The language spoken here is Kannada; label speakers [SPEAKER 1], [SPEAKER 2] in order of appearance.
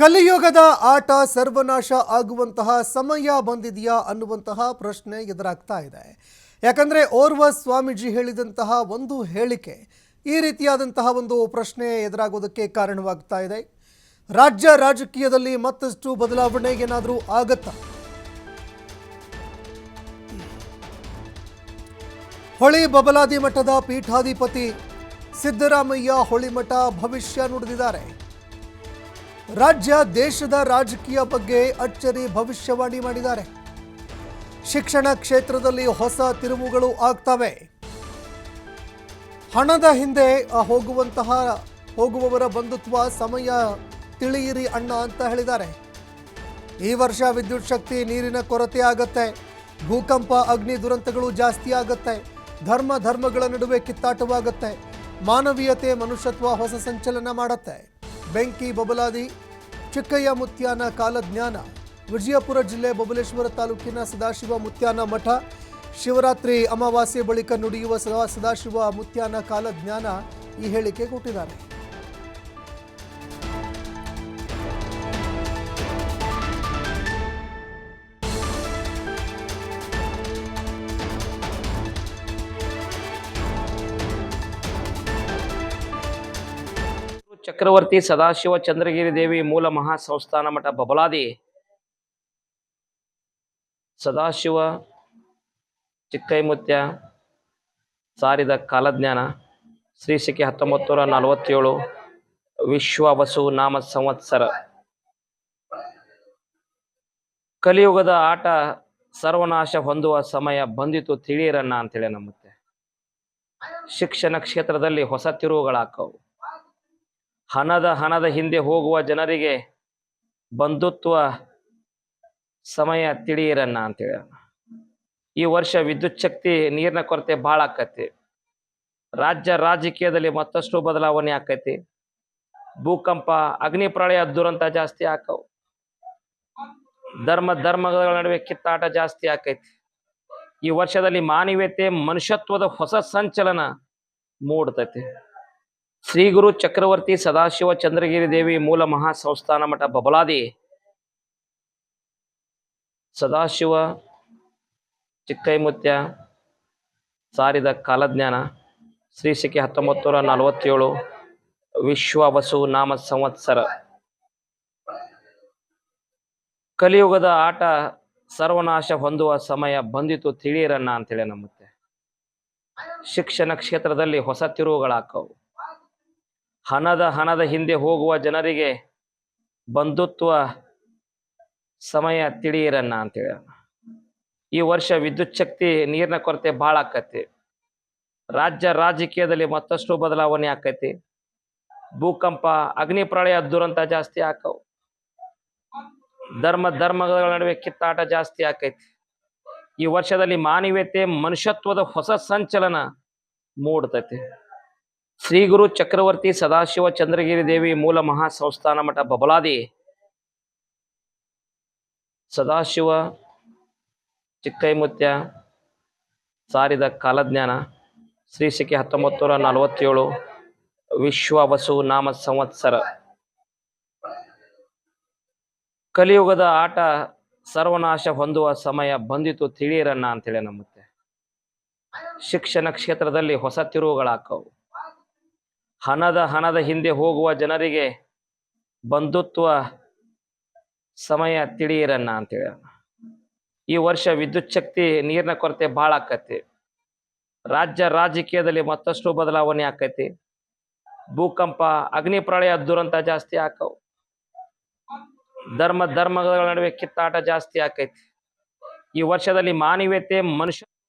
[SPEAKER 1] ಕಲಿಯುಗದ ಆಟ ಸರ್ವನಾಶ ಆಗುವಂತಹ ಸಮಯ ಬಂದಿದೆಯಾ ಅನ್ನುವಂತಹ ಪ್ರಶ್ನೆ ಎದುರಾಗ್ತಾ ಇದೆ. ಯಾಕಂದ್ರೆ ಓರ್ವ ಸ್ವಾಮೀಜಿ ಹೇಳಿದಂತಹ ಒಂದು ಹೇಳಿಕೆ ಈ ರೀತಿಯಾದಂತಹ ಒಂದು ಪ್ರಶ್ನೆ ಎದುರಾಗೋದಕ್ಕೆ ಕಾರಣವಾಗ್ತಾ ಇದೆ. ರಾಜ್ಯ ರಾಜಕೀಯದಲ್ಲಿ ಮತ್ತಷ್ಟು ಬದಲಾವಣೆ ಏನಾದರೂ ಆಗತ್ತಾ? ಹೊಳಿ ಬಬಲಾದಿ ಮಠದ ಪೀಠಾಧಿಪತಿ ಸಿದ್ದರಾಮಯ್ಯ ಹೊಳಿಮಠ ಭವಿಷ್ಯ ನುಡಿದಿದ್ದಾರೆ. ರಾಜ್ಯ ದೇಶದ ರಾಜಕೀಯ ಬಗ್ಗೆ ಅಚ್ಚರಿ ಭವಿಷ್ಯವಾಣಿ ಮಾಡಿದ್ದಾರೆ. ಶಿಕ್ಷಣ ಕ್ಷೇತ್ರದಲ್ಲಿ ಹೊಸ ತಿರುವುಗಳು ಆಗ್ತವೆ. ಹಣದ ಹಿಂದೆ ಹೋಗುವವರ ಬಂಧುತ್ವ ಸಮಯ ತಿಳಿಯಿರಿ ಅಣ್ಣ ಅಂತ ಹೇಳಿದ್ದಾರೆ. ಈ ವರ್ಷ ವಿದ್ಯುತ್ ಶಕ್ತಿ ನೀರಿನ ಕೊರತೆ ಆಗತ್ತೆ, ಭೂಕಂಪ ಅಗ್ನಿ ದುರಂತಗಳು ಜಾಸ್ತಿ ಆಗತ್ತೆ, ಧರ್ಮಗಳ ನಡುವೆ ಕಿತ್ತಾಟವಾಗತ್ತೆ, ಮಾನವೀಯತೆ ಮನುಷ್ಯತ್ವ ಹೊಸ ಸಂಚಲನ ಮಾಡತ್ತೆ. ಬೆಂಕಿ ಬಬಲಾದಿ ಚಿಕ್ಕಯ್ಯ ಮುತ್ಯಾನ ಕಾಲಜ್ಞಾನ. ವಿಜಯಪುರ ಜಿಲ್ಲೆ ಬಬಲೇಶ್ವರ ತಾಲೂಕಿನ ಸದಾಶಿವ ಮುತ್ಯಾನ ಮಠ ಶಿವರಾತ್ರಿ ಅಮಾವಾಸ್ಯೆ ಬಳಿಕ ನುಡಿಯುವ ಸದಾಶಿವ ಮುತ್ಯಾನ ಕಾಲಜ್ಞಾನ ಈ ಹೇಳಿಕೆ ಕೊಟ್ಟಿದ್ದಾರೆ.
[SPEAKER 2] ಚಕ್ರವರ್ತಿ ಸದಾಶಿವ ಚಂದ್ರಗಿರಿ ದೇವಿ ಮೂಲ ಮಹಾ ಸಂಸ್ಥಾನ ಮಠ ಬಬಲಾದಿ ಸದಾಶಿವ ಚಿಕ್ಕೈಮುತ್ಯ ಸಾರಿದ ಕಾಲಜ್ಞಾನ ಶ್ರೀ ಶಕೆ 1947 ವಿಶ್ವ ವಸು ನಾಮ ಸಂವತ್ಸರ. ಕಲಿಯುಗದ ಆಟ ಸರ್ವನಾಶ ಹೊಂದುವ ಸಮಯ ಬಂದಿತು ತಿಳಿಯಿರಣ್ಣ ಅಂತೇಳಿ ನಮ್ಮತ್ತೆ. ಶಿಕ್ಷಣ ಕ್ಷೇತ್ರದಲ್ಲಿ ಹೊಸ ತಿರುವುಗಳಾಕವು. ಹಣದ ಹಿಂದೆ ಹೋಗುವ ಜನರಿಗೆ ಬಂಧುತ್ವ ಸಮಯ ತಿಳಿಯಿರಣ್ಣ ಅಂತೇಳಿ. ಈ ವರ್ಷ ವಿದ್ಯುತ್ ಶಕ್ತಿ ನೀರಿನ ಕೊರತೆ ಭಾಳ ಆಕತಿ. ರಾಜ್ಯ ರಾಜಕೀಯದಲ್ಲಿ ಮತ್ತಷ್ಟು ಬದಲಾವಣೆ ಆಕೈತಿ. ಭೂಕಂಪ ಅಗ್ನಿ ಪ್ರಳಯ ದುರಂತ ಜಾಸ್ತಿ ಆಕವು. ಧರ್ಮಗಳ ನಡುವೆ ಕಿತ್ತಾಟ ಜಾಸ್ತಿ ಆಕೈತಿ. ಈ ವರ್ಷದಲ್ಲಿ ಮಾನವೀಯತೆ ಮನುಷ್ಯತ್ವದ ಹೊಸ ಸಂಚಲನ ಮೂಡ್ತೈತಿ. ಶ್ರೀ ಗುರು ಚಕ್ರವರ್ತಿ ಸದಾಶಿವ ಚಂದ್ರಗಿರಿ ದೇವಿ ಮೂಲ ಮಹಾ ಸಂಸ್ಥಾನ ಮಠ ಬಬಲಾದಿ ಸದಾಶಿವ ಚಿಕ್ಕೈಮುತ್ಯ ಸಾರಿದ ಕಾಲಜ್ಞಾನ ಶ್ರೀ ಶಕೆ 1947 ವಿಶ್ವ ವಸು ನಾಮ ಸಂವತ್ಸರ. ಕಲಿಯುಗದ ಆಟ ಸರ್ವನಾಶ ಹೊಂದುವ ಸಮಯ ಬಂದಿತು ತಿಳಿಯಿರಣ್ಣ ಅಂತೇಳಿ ನಮ್ಮತ್ತೆ. ಶಿಕ್ಷಣ ಕ್ಷೇತ್ರದಲ್ಲಿ ಹೊಸ ತಿರುವುಗಳಾಕವು. ಹಣದ ಹಿಂದೆ ಹೋಗುವ ಜನರಿಗೆ ಬಂಧುತ್ವ ಸಮಯ ತಿಳಿಯಿರಣ್ಣ ಅಂತೇಳಿ. ಈ ವರ್ಷ ವಿದ್ಯುತ್ ಶಕ್ತಿ ನೀರಿನ ಕೊರತೆ ಭಾಳ ಆಕತಿ. ರಾಜ್ಯ ರಾಜಕೀಯದಲ್ಲಿ ಮತ್ತಷ್ಟು ಬದಲಾವಣೆ ಆಕೈತಿ. ಭೂಕಂಪ ಅಗ್ನಿ ಪ್ರಳಯ ದುರಂತ ಜಾಸ್ತಿ ಆಕವು. ಧರ್ಮಗಳ ನಡುವೆ ಕಿತ್ತಾಟ ಜಾಸ್ತಿ ಆಕೈತಿ. ಈ ವರ್ಷದಲ್ಲಿ ಮಾನವೀಯತೆ ಮನುಷ್ಯತ್ವದ ಹೊಸ ಸಂಚಲನ ಮೂಡ್ತೈತಿ. ಶ್ರೀ ಗುರು ಚಕ್ರವರ್ತಿ ಸದಾಶಿವ ಚಂದ್ರಗಿರಿ ದೇವಿ ಮೂಲ ಮಹಾ ಸಂಸ್ಥಾನ ಮಠ ಬಬಲಾದಿ ಸದಾಶಿವ ಚಿಕ್ಕೈಮುತ್ಯ ಸಾರಿದ ಕಾಲಜ್ಞಾನ ಶ್ರೀ ಶಕೆ 1947 ವಿಶ್ವ ವಸು ನಾಮ ಸಂವತ್ಸರ. ಕಲಿಯುಗದ ಆಟ ಸರ್ವನಾಶ ಹೊಂದುವ ಸಮಯ ಬಂದಿತು ತಿಳಿಯಿರಣ್ಣ ಅಂತೇಳಿ ನಮ್ಮತ್ತೆ. ಶಿಕ್ಷಣ ಕ್ಷೇತ್ರದಲ್ಲಿ ಹೊಸ ತಿರುವುಗಳಾಕವು. ಹಣದ ಹಿಂದೆ ಹೋಗುವ ಜನರಿಗೆ ಬಂಧುತ್ವ ಸಮಯ ತಿಳಿಯಿರಣ್ಣ ಅಂತೇಳಿ. ಈ ವರ್ಷ ವಿದ್ಯುತ್ ಶಕ್ತಿ ನೀರಿನ ಕೊರತೆ ಭಾಳ ಆಕತಿ. ರಾಜ್ಯ ರಾಜಕೀಯದಲ್ಲಿ ಮತ್ತಷ್ಟು ಬದಲಾವಣೆ ಆಕೈತಿ. ಭೂಕಂಪ ಅಗ್ನಿ ಪ್ರಳಯ ದುರಂತ ಜಾಸ್ತಿ ಆಕವು. ಧರ್ಮಗಳ ನಡುವೆ ಕಿತ್ತಾಟ ಜಾಸ್ತಿ ಆಕೈತಿ. ಈ ವರ್ಷದಲ್ಲಿ ಮಾನವೀಯತೆ ಮನುಷ್ಯ